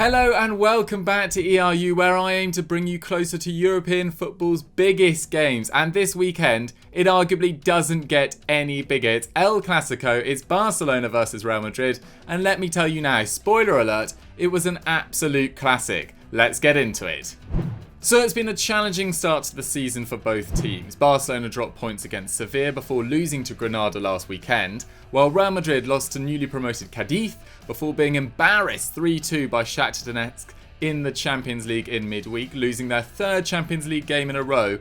Hello and welcome back to ERU, where I aim to bring you closer to European football's biggest games. And this weekend, it arguably doesn't get any bigger. It's El Clasico, it's Barcelona versus Real Madrid. And let me tell you now, spoiler alert, it was an absolute classic. Let's get into it. So it's been a challenging start to the season for both teams. Barcelona dropped points against Sevilla before losing to Granada last weekend, while Real Madrid lost to newly promoted Cadiz before being embarrassed 3-2 by Shakhtar Donetsk in the Champions League in midweek, losing their third Champions League game in a row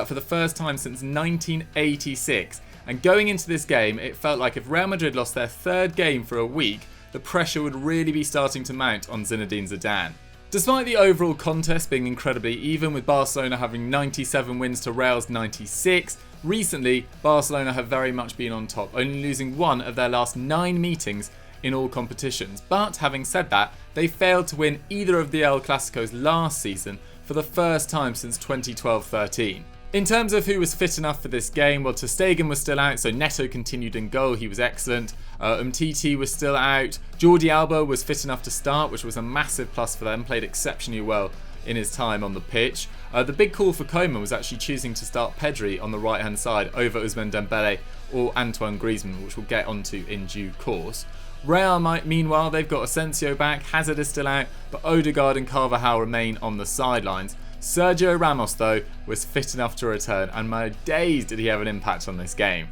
for the first time since 1986. And going into this game, it felt like if Real Madrid lost their third game for a week, the pressure would really be starting to mount on Zinedine Zidane. Despite the overall contest being incredibly even, with Barcelona having 97 wins to Real's 96, recently Barcelona have very much been on top, only losing one of their last 9 meetings in all competitions. But having said that, they failed to win either of the El Clasicos last season for the first time since 2012-13. In terms of who was fit enough for this game, well, ter Stegen was still out, so Neto continued in goal, he was excellent. Umtiti was still out. Jordi Alba was fit enough to start, which was a massive plus for them, played exceptionally well in his time on the pitch. The big call for Koeman was actually choosing to start Pedri on the right hand side over Ousmane Dembele or Antoine Griezmann, which we'll get onto in due course. Real, meanwhile, they've got Asensio back, Hazard is still out, but Odegaard and Carvajal remain on the sidelines. Sergio Ramos, though, was fit enough to return, and my days did he have an impact on this game.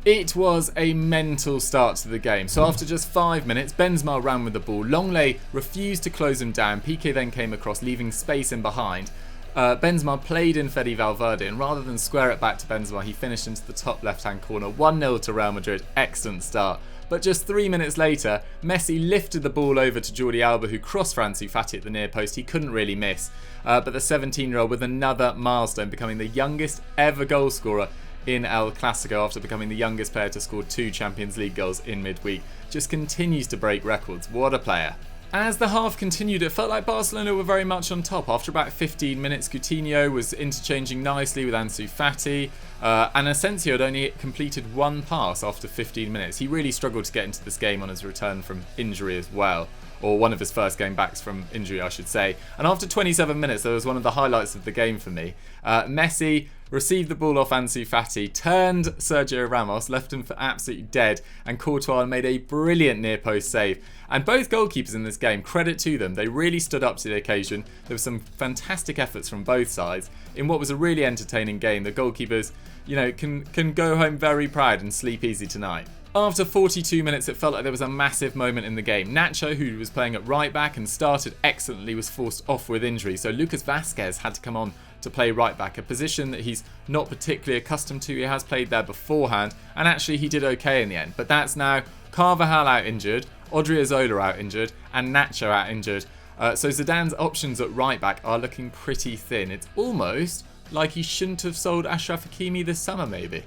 It was a mental start to the game. So after just 5 minutes, Benzema ran with the ball. Longley refused to close him down. Piqué then came across, leaving space in behind. Benzema played in Fede Valverde, and rather than square it back to Benzema, he finished into the top left-hand corner. 1-0 to Real Madrid. Excellent start. But just 3 minutes later, Messi lifted the ball over to Jordi Alba, who crossed for Ansu Fati at the near post. He couldn't really miss. But the 17-year-old with another milestone, becoming the youngest ever goal scorer in El Clasico after becoming the youngest player to score 2 Champions League goals in midweek. Just continues to break records. What a player. As the half continued, it felt like Barcelona were very much on top. After about 15 minutes, Coutinho was interchanging nicely with Ansu Fati, and Asensio had only completed 1 pass after 15 minutes. He really struggled to get into this game on his return from injury as well, or one of his first game backs from injury, I should say. And after 27 minutes, there was one of the highlights of the game for me. Messi received the ball off Ansu Fati, turned Sergio Ramos, left him for absolutely dead, and Courtois made a brilliant near post save. And both goalkeepers in this game, credit to them, they really stood up to the occasion. There were some fantastic efforts from both sides in what was a really entertaining game. The goalkeepers, can go home very proud and sleep easy tonight. After 42 minutes, it felt like there was a massive moment in the game. Nacho, who was playing at right back and started excellently, was forced off with injury, so Lucas Vazquez had to come on to play right back, a position that he's not particularly accustomed to. He has played there beforehand, and actually he did okay in the end. But that's now Carvajal out injured, Odriozola out injured, and Nacho out injured. So Zidane's options at right back are looking pretty thin. It's almost like he shouldn't have sold Achraf Hakimi this summer, maybe.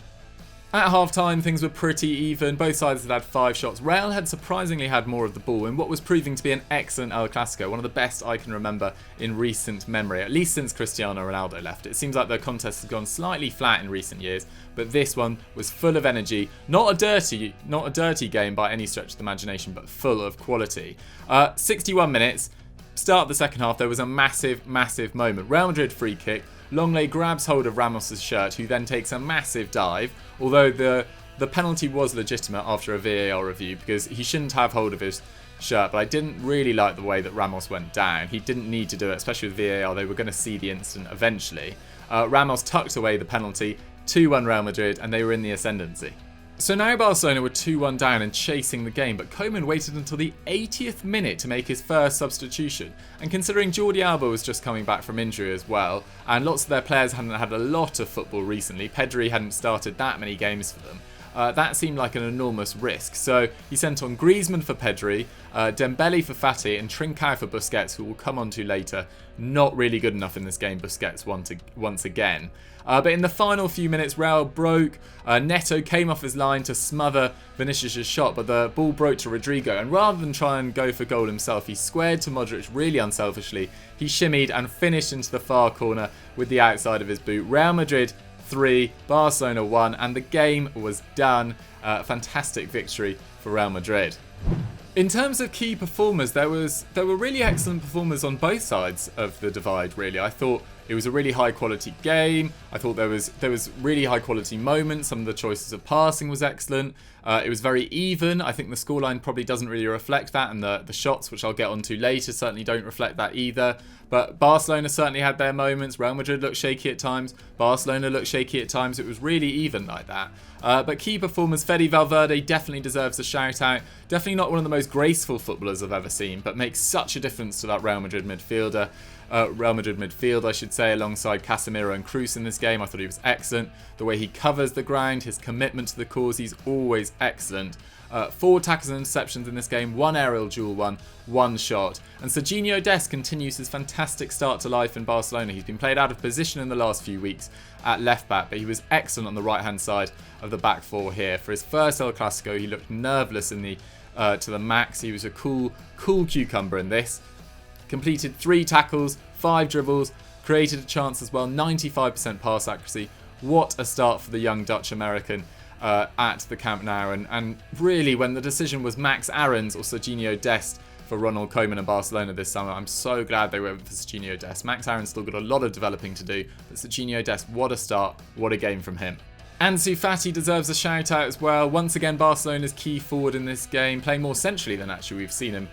At half-time, things were pretty even. Both sides had had 5 shots. Real had surprisingly had more of the ball in what was proving to be an excellent El Clasico, one of the best I can remember in recent memory, at least since Cristiano Ronaldo left. It seems like the contest has gone slightly flat in recent years, but this one was full of energy. Not a dirty game by any stretch of the imagination, but full of quality. 61 minutes, start of the second half, there was a massive moment. Real Madrid free kick. Longley grabs hold of Ramos' shirt, who then takes a massive dive, although the penalty was legitimate after a VAR review because he shouldn't have hold of his shirt, but I didn't really like the way that Ramos went down. He didn't need to do it, especially with VAR. They were going to see the incident eventually. Ramos tucked away the penalty, 2-1 Real Madrid, and they were in the ascendancy. So now Barcelona were 2-1 down and chasing the game, but Koeman waited until the 80th minute to make his first substitution. And considering Jordi Alba was just coming back from injury as well, and lots of their players hadn't had a lot of football recently, Pedri hadn't started that many games for them, that seemed like an enormous risk. So he sent on Griezmann for Pedri, Dembele for Fati, and Trincao for Busquets, who we'll come on to later. Not really good enough in this game, Busquets once again. But in the final few minutes, Real broke. Neto came off his line to smother Vinicius' shot, but the ball broke to Rodrigo. And rather than try and go for goal himself, he squared to Modric really unselfishly. He shimmied and finished into the far corner with the outside of his boot. Real Madrid 3, Barcelona 1, and the game was done. Fantastic victory for Real Madrid. In terms of key performers, there were really excellent performers on both sides of the divide, really. I thought it was a really high quality game. I thought there was really high quality moments. Some of the choices of passing was excellent. It was very even. I think the scoreline probably doesn't really reflect that, and the shots, which I'll get onto later, certainly don't reflect that either. But Barcelona certainly had their moments. Real Madrid looked shaky at times. Barcelona looked shaky at times. It was really even like that. But key performers, Fede Valverde definitely deserves a shout out. Definitely not one of the most graceful footballers I've ever seen, but makes such a difference to that Real Madrid midfield, I should say, alongside Casemiro and Kroos in this game. I thought he was excellent. The way he covers the ground, his commitment to the cause, he's always excellent. 4 tackles and interceptions in this game, 1 aerial duel, 1 shot. And Sergio Dest continues his fantastic start to life in Barcelona. He's been played out of position in the last few weeks at left back, but he was excellent on the right hand side of the back four here. For his first El Clasico, he looked nerveless in the to the max. He was a cool cucumber in this. Completed 3 tackles, 5 dribbles, created a chance as well, 95% pass accuracy. What a start for the young Dutch American at the Camp Nou. And really, when the decision was Max Aarons or Sergio Dest for Ronald Koeman and Barcelona this summer, I'm so glad they went for Sergio Dest. Max Aarons still got a lot of developing to do, but Sergio Dest, what a start, what a game from him. Ansu Fati deserves a shout out as well. Once again, Barcelona's key forward in this game, playing more centrally than actually we've seen him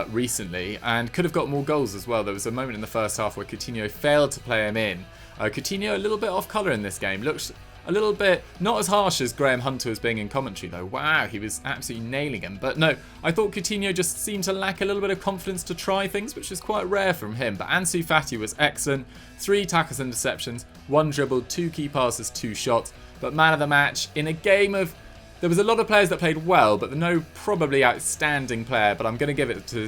recently, and could have got more goals as well. There was a moment in the first half where Coutinho failed to play him in. Coutinho a little bit off colour in this game. Looks a little bit, not as harsh as Graham Hunter was being in commentary though. Wow, he was absolutely nailing him. But no, I thought Coutinho just seemed to lack a little bit of confidence to try things, which is quite rare from him. But Ansu Fati was excellent. 3 tackles and interceptions, 1 dribble, 2 key passes, 2 shots. But man of the match in a game of... There was a lot of players that played well, but no probably outstanding player. But I'm going to give it to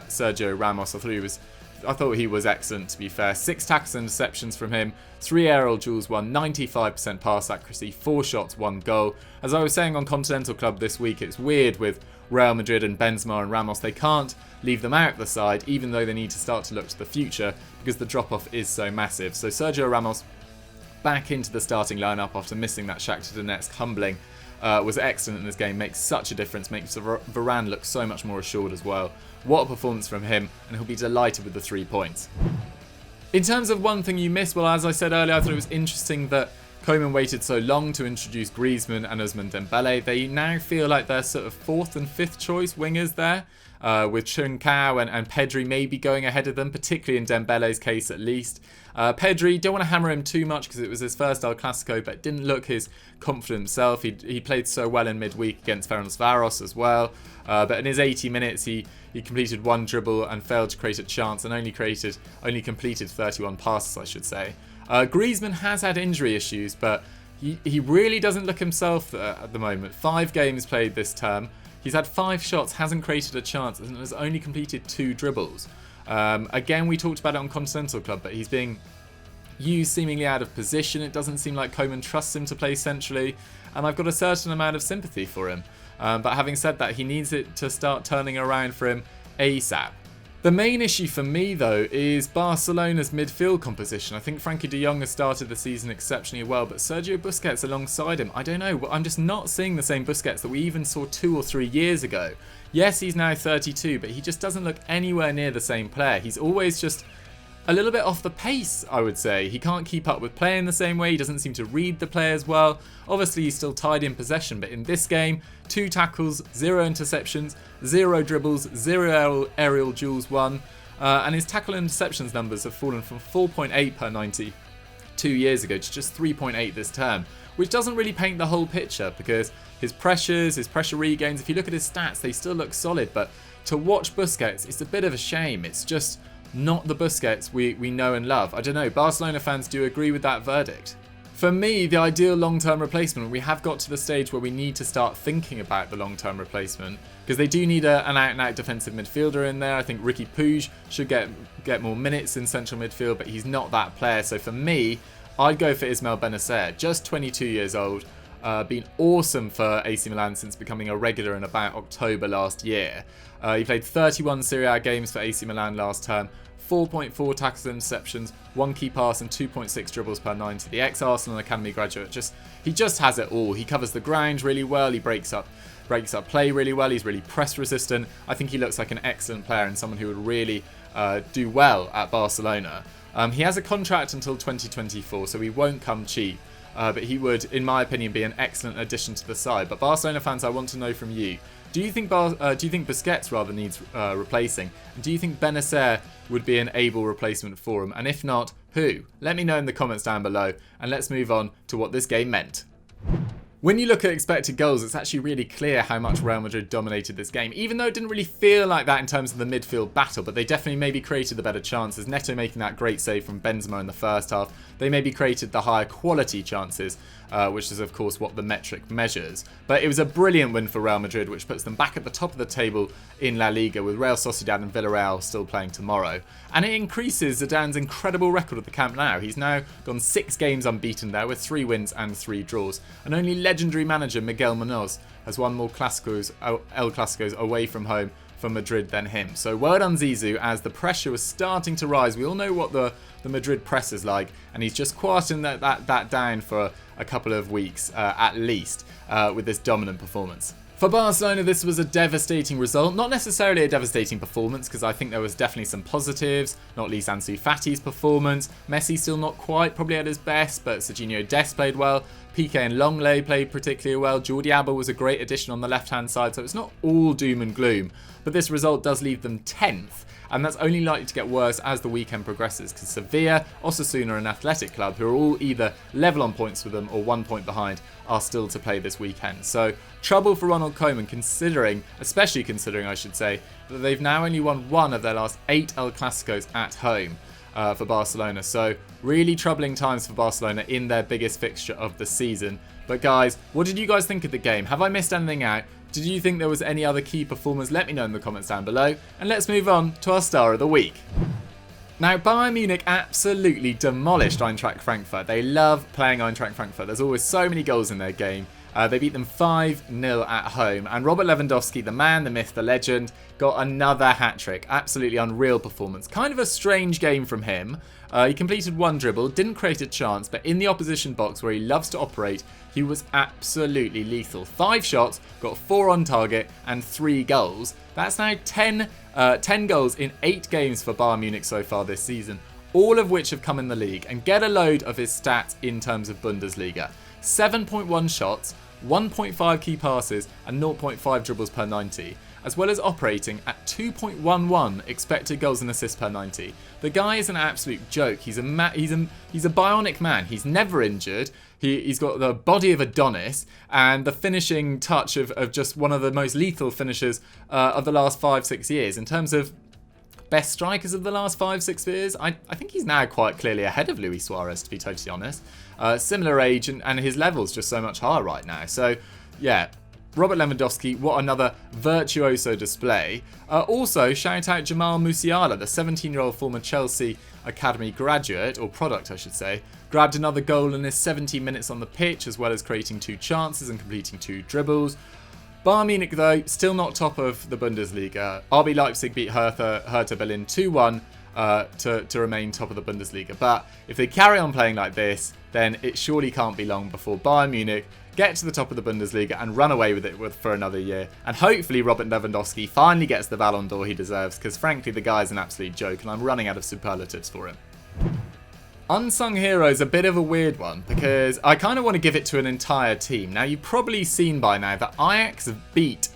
Sergio Ramos. I thought he was excellent, to be fair. 6 tackles and interceptions from him, 3 aerial duels, 95% pass accuracy, 4 shots, 1 goal. As I was saying on Continental Club this week, it's weird with Real Madrid and Benzema and Ramos. They can't leave them out the side, even though they need to start to look to the future, because the drop-off is so massive. So Sergio Ramos back into the starting lineup after missing that Shakhtar Donetsk humbling. Was excellent in this game, makes such a difference, makes Varane look so much more assured as well. What a performance from him, and he'll be delighted with the 3 points. In terms of one thing you missed, well, as I said earlier, I thought it was interesting that Koeman waited so long to introduce Griezmann and Ousmane Dembele. They now feel like they're sort of 4th and 5th choice wingers there, with Trincao and Pedri maybe going ahead of them, particularly in Dembele's case at least. Pedri, don't want to hammer him too much because it was his first El Clasico, but didn't look his confident himself. He played so well in midweek against Ferencvaros as well. But in his 80 minutes, he completed 1 dribble and failed to create a chance, and only completed 31 passes, I should say. Griezmann has had injury issues, but he really doesn't look himself at the moment. 5 games played this term. He's had 5 shots, hasn't created a chance, and has only completed 2 dribbles. Again, we talked about it on Continental Club, but he's being used seemingly out of position. It doesn't seem like Koeman trusts him to play centrally, and I've got a certain amount of sympathy for him. But having said that, he needs it to start turning around for him ASAP. The main issue for me, though, is Barcelona's midfield composition. I think Frankie de Jong has started the season exceptionally well, but Sergio Busquets alongside him, I don't know, I'm just not seeing the same Busquets that we even saw 2 or 3 years ago. Yes, he's now 32, but he just doesn't look anywhere near the same player. He's always just a little bit off the pace, I would say. He can't keep up with play in the same way. He doesn't seem to read the players well. Obviously, he's still tied in possession, but in this game, 2 tackles, 0 interceptions, 0 dribbles, 0 aerial duels won, and his tackle and interceptions numbers have fallen from 4.8 per 90 2 years ago to just 3.8 this term, which doesn't really paint the whole picture because his pressures, his pressure regains, if you look at his stats, they still look solid, but to watch Busquets, it's a bit of a shame. It's just not the Busquets we know and love. I don't know, Barcelona fans do agree with that verdict. For me, the ideal long-term replacement, we have got to the stage where we need to start thinking about the long-term replacement because they do need an out-and-out defensive midfielder in there. I think Riqui Puig should get more minutes in central midfield, but he's not that player. So for me, I'd go for Ismael Bennacer, just 22 years old, been awesome for AC Milan since becoming a regular in about October last year. He played 31 Serie A games for AC Milan last term, 4.4 tackles and interceptions, 1 key pass and 2.6 dribbles per 90. The ex-Arsenal Academy graduate, he just has it all. He covers the ground really well, he breaks up breaks up play really well. He's really press resistant. I think he looks like an excellent player and someone who would really do well at Barcelona. He has a contract until 2024, so he won't come cheap. But he would, in my opinion, be an excellent addition to the side. But Barcelona fans, I want to know from you. Do you think Busquets rather needs replacing? And do you think Bennacer would be an able replacement for him? And if not, who? Let me know in the comments down below. And let's move on to what this game meant. When you look at expected goals, it's actually really clear how much Real Madrid dominated this game, even though it didn't really feel like that in terms of the midfield battle, but they definitely maybe created the better chances. Neto making that great save from Benzema in the first half. They maybe created the higher quality chances, which is of course what the metric measures. But it was a brilliant win for Real Madrid, which puts them back at the top of the table in La Liga, with Real Sociedad and Villarreal still playing tomorrow. And it increases Zidane's incredible record at the Camp Nou. He's now gone 6 games unbeaten there, with 3 wins and 3 draws. And only legendary manager Miguel Munoz has won more El Clasicos away from home for Madrid than him. So well done Zizou, as the pressure was starting to rise. We all know what the Madrid press is like, and he's just quieting that down for a couple of weeks at least with this dominant performance. For Barcelona, this was a devastating result. Not necessarily a devastating performance, because I think there was definitely some positives, not least Ansu Fati's performance. Messi still not quite probably at his best, but Sergio Dest played well. Piqué and Longley played particularly well. Jordi Alba was a great addition on the left-hand side, so it's not all doom and gloom. But this result does leave them 10th, and that's only likely to get worse as the weekend progresses, because Sevilla, Osasuna and Athletic Club, who are all either level on points with them or 1 point behind, are still to play this weekend. So trouble for Ronald Koeman, especially considering I should say, that they've now only won 1 of their last 8 El Clasicos at home for Barcelona. So really troubling times for Barcelona in their biggest fixture of the season. But guys, what did you guys think of the game? Have I missed anything out? Did you think there was any other key performers? Let me know in the comments down below. And let's move on to our star of the week. Now, Bayern Munich absolutely demolished Eintracht Frankfurt. They love playing Eintracht Frankfurt. There's always so many goals in their game. They beat them 5-0 at home. And Robert Lewandowski, the man, the myth, the legend, got another hat-trick. Absolutely unreal performance. Kind of a strange game from him. He completed 1 dribble, didn't create a chance, but in the opposition box where he loves to operate, he was absolutely lethal. 5 shots, got 4 on target and 3 goals. That's now 10 goals in 8 games for Bayern Munich so far this season, all of which have come in the league. And get a load of his stats in terms of Bundesliga. 7.1 shots, 1.5 key passes and 0.5 dribbles per 90, as well as operating at 2.11 expected goals and assists per 90. The guy is an absolute joke. He's a bionic man. He's never injured. He's got the body of Adonis and the finishing touch of just one of the most lethal finishers of the last 5-6 years. In terms of best strikers of the last 5-6 years, I think he's now quite clearly ahead of Luis Suarez, to be totally honest. Similar age and his level's just so much higher right now. So yeah, Robert Lewandowski, what another virtuoso display. Also, shout out Jamal Musiala, the 17-year-old former Chelsea Academy graduate, or product I should say, grabbed another goal in his 17 minutes on the pitch, as well as creating 2 chances and completing 2 dribbles. Bayern Munich, though, still not top of the Bundesliga. RB Leipzig beat Hertha Berlin 2-1 to remain top of the Bundesliga. But if they carry on playing like this, then it surely can't be long before Bayern Munich get to the top of the Bundesliga and run away with it for another year. And hopefully Robert Lewandowski finally gets the Ballon d'Or he deserves, because frankly the guy's an absolute joke and I'm running out of superlatives for him. Unsung hero is a bit of a weird one, because I kind of want to give it to an entire team. Now, you've probably seen by now that Ajax have beat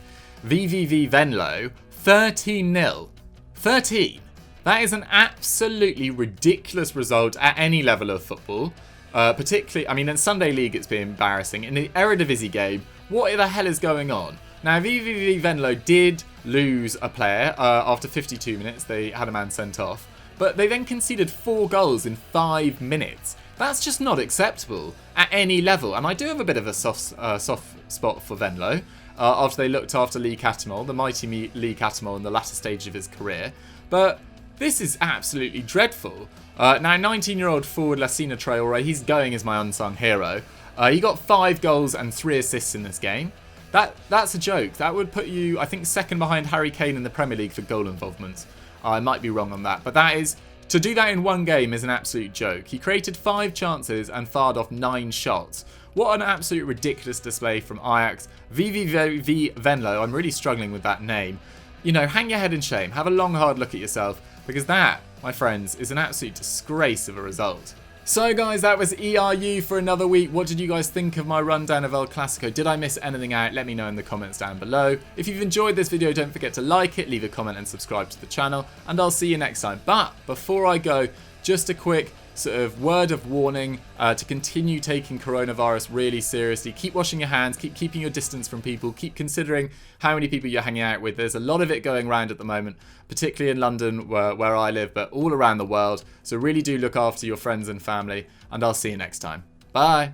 VVV Venlo 13-0. 13. That is an absolutely ridiculous result at any level of football. Particularly, I mean, in Sunday League it's been embarrassing. In the Eredivisie game, what the hell is going on? Now, VVV Venlo did lose a player after 52 minutes. They had a man sent off. But they then conceded 4 goals in 5 minutes. That's just not acceptable at any level. And I do have a bit of a soft spot for Venlo after they looked after Lee Catamol, the mighty Lee Catamol, in the latter stage of his career. But this is absolutely dreadful. Now, 19-year-old forward Lassina Traore, he's going as my unsung hero. He got 5 goals and 3 assists in this game. That's a joke. That would put you, I think, second behind Harry Kane in the Premier League for goal involvements. I might be wrong on that, but to do that in one game is an absolute joke. He created 5 chances and fired off 9 shots, What an absolute ridiculous display from Ajax. VVV Venlo, I'm really struggling with that name. You know, hang your head in shame. Have a long, hard look at yourself, because that, my friends, is an absolute disgrace of a result. So guys, that was ERU for another week. What did you guys think of my rundown of El Clasico? Did I miss anything out? Let me know in the comments down below. If you've enjoyed this video, don't forget to like it, leave a comment and subscribe to the channel, and I'll see you next time. But before I go, just a quick sort of word of warning to continue taking coronavirus really seriously. Keep washing your hands, keep keeping your distance from people, keep considering how many people you're hanging out with. There's a lot of it going around at the moment, particularly in London where I live, but all around the world. So really do look after your friends and family, and I'll see you next time. Bye.